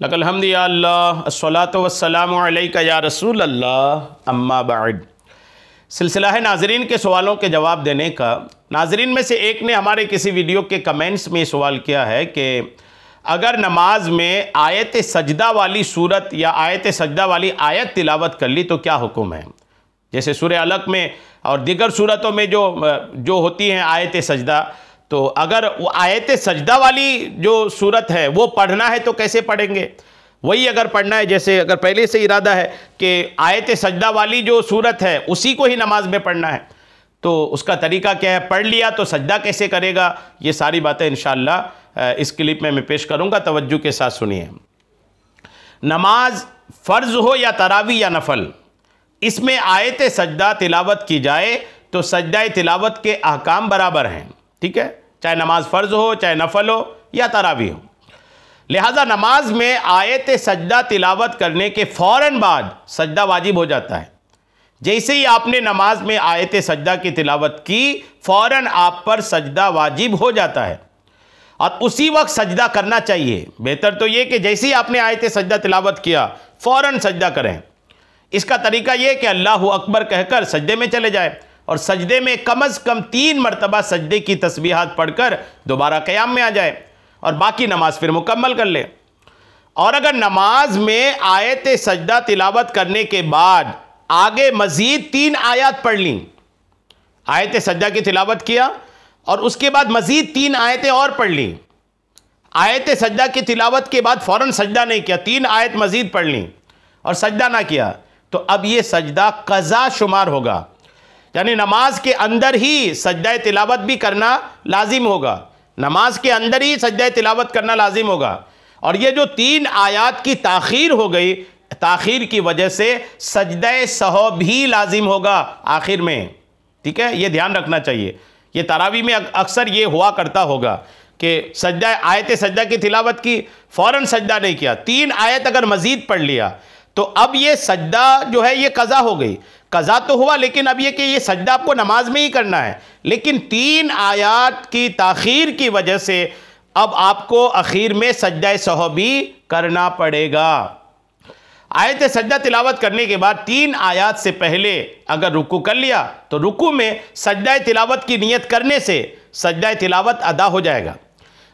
लकल हम्दि या अल्लाह अस्सलातु वस्सलामु अलैका या रसूल अल्लाह अम्मा बाद। सिलसिला है नाजरीन के सवालों के जवाब देने का। नाजरीन में से एक ने हमारे किसी वीडियो के कमेंट्स में सवाल किया है कि अगर नमाज में आयत सजदा वाली सूरत या आयत सजदा वाली आयत तिलावत कर ली तो क्या हुक्म है। जैसे सूरह अलक में और दीगर सूरतों में जो होती हैं आयत सजदा, तो अगर वो आयत सजदा वाली जो सूरत है वो पढ़ना है तो कैसे पढ़ेंगे। वही अगर पढ़ना है, जैसे अगर पहले से इरादा है कि आयत सजदा वाली जो सूरत है उसी को ही नमाज में पढ़ना है, तो उसका तरीका क्या है, पढ़ लिया तो सजदा कैसे करेगा, ये सारी बातें इंशाअल्लाह इस क्लिप में मैं पेश करूँगा। तवज्जो के साथ सुनिए। नमाज फ़र्ज़ हो या तरावी या नफल, इसमें आयत सजदा तिलावत की जाए तो सजदा तिलावत के अहकाम बराबर हैं, ठीक है, चाहे नमाज फ़र्ज़ हो, चाहे नफल हो या तरावी हो। लिहाजा नमाज में आयत सजदा तिलावत करने के फ़ौरन बाद सजदा वाजिब हो जाता है। जैसे ही आपने नमाज में आयत सजदा की तिलावत की, फ़ौरन आप पर सजदा वाजिब हो जाता है और उसी वक्त सजदा करना चाहिए। बेहतर तो ये कि जैसे ही आपने आयत सजदा तिलावत किया फ़ौरन सजदा करें। इसका तरीका ये कि अल्लाहु अकबर कहकर सजदे में चले जाए और सजदे में कम अज़ कम 3 मरतबा सजदे की तस्बीहात पढ़कर दोबारा क़याम में आ जाए और बाकी नमाज फिर मुकम्मल कर ले। और अगर नमाज में आयत सजदा तिलावत करने के बाद आगे मज़ीद 3 आयत पढ़ ली, आयत सजदा की तिलावत किया और उसके बाद मज़ीद 3 आयतें और पढ़ ली, आयत सजदा की तिलावत के बाद फ़ौरन सजदा नहीं किया, 3 आयत मज़ीद पढ़ ली और सजदा ना किया, तो अब ये सजदा क़ज़ा शुमार होगा। यानी नमाज के अंदर ही सजदा तिलावत भी करना लाजिम होगा, नमाज के अंदर ही सजदा तिलावत करना लाजिम होगा। और ये जो 3 आयत की ताख़ीर हो गई, ताख़ीर की वजह से सजदा सहौ भी लाजिम होगा आखिर में, ठीक है, ये ध्यान रखना चाहिए। ये तरावी में अक्सर ये हुआ करता होगा कि सजदा आयत सजदा की तिलावत की, फ़ौरन सजदा नहीं किया, 3 आयत अगर मज़ीद पढ़ लिया तो अब ये सजदा जो है ये क़ज़ा हो गई। क़ज़ा तो हुआ, लेकिन अब ये कि ये सजदा आपको नमाज में ही करना है, लेकिन 3 आयत की ताख़ीर की वजह से अब आपको आखिर में सजदा सहौ भी करना पड़ेगा। आयत सजदा तिलावत करने के बाद 3 आयत से पहले अगर रुकू कर लिया तो रुकू में सजदा तिलावत की नियत करने से सजदा तिलावत अदा हो जाएगा।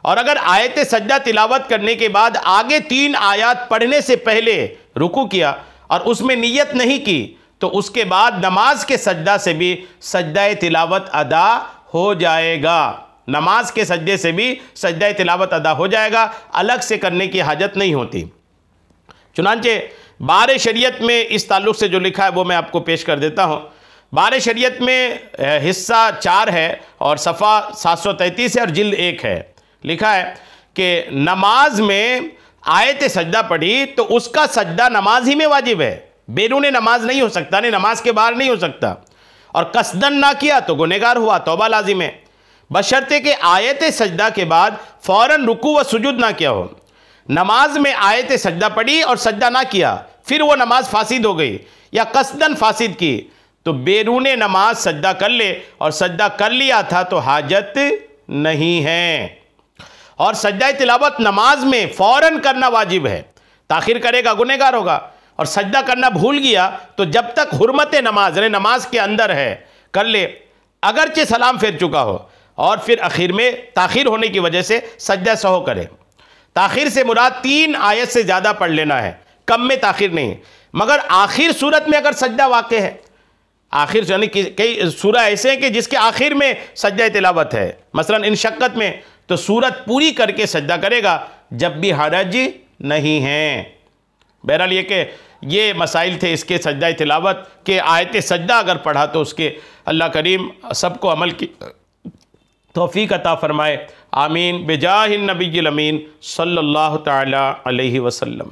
और अगर आयत सजदा तिलावत करने के बाद आगे 3 आयत पढ़ने से पहले रुकू किया और उसमें नियत नहीं की तो उसके बाद नमाज के सजदा से भी सजदा तिलावत अदा हो जाएगा। नमाज के सजदे से भी सजदा तिलावत अदा हो जाएगा, अलग से करने की हाजत नहीं होती। चुनांचे बार शरीयत में इस ताल्लुक़ से जो लिखा है वो मैं आपको पेश कर देता हूँ। बार शरीयत में हिस्सा 4 है और सफ़ा 733 है और जिल्द 1 है। लिखा है कि नमाज में आयत सजदा पढ़ी तो उसका सजदा नमाज ही में वाजिब है, बैरून नमाज नहीं हो सकता, नहीं नमाज के बाहर नहीं हो सकता। और कसदन ना किया तो गुनहगार हुआ, तौबा लाजिम है, बशर्ते कि आयत सजदा के बाद फ़ौरन रुकू व सुजूद ना किया हो। नमाज में आयत सजदा पढ़ी और सजदा ना किया, फिर वो नमाज फासिद हो गई या कसदन फासिद की, तो बैरून नमाज सजदा कर ले और सजदा कर लिया था तो हाजत नहीं है। और सजदा तिलावत नमाज में फ़ौरन करना वाजिब है, ताख़ीर करेगा गुनहगार होगा। और सजदा करना भूल गया तो जब तक हुर्मत नमाज यानी नमाज के अंदर है कर ले, अगरचे सलाम फेर चुका हो, और फिर आखिर में ताख़ीर होने की वजह से सजदा सहौ करे। ताख़ीर से मुराद 3 आयत से ज़्यादा पढ़ लेना है, कम में ताख़ीर नहीं। मगर आखिर सूरत में अगर सजदा वाक़ है, आखिर यानी कई सूरह ऐसे हैं कि जिसके आखिर में सजदा तिलावत है, मसलन इंशक्कत में, तो सूरत पूरी करके सजदा करेगा जब भी हरज नहीं है। बहरहाल ये कि ये मसाइल थे इसके सजदा तिलावत के। आयत सजदा अगर पढ़ा तो उसके अल्लाह करीम सबको अमल की तौफीक अता फ़रमाए। आमीन। बिजाहिन नबील अमीन सल्लल्लाहु तआला अलैहि वसल्लम।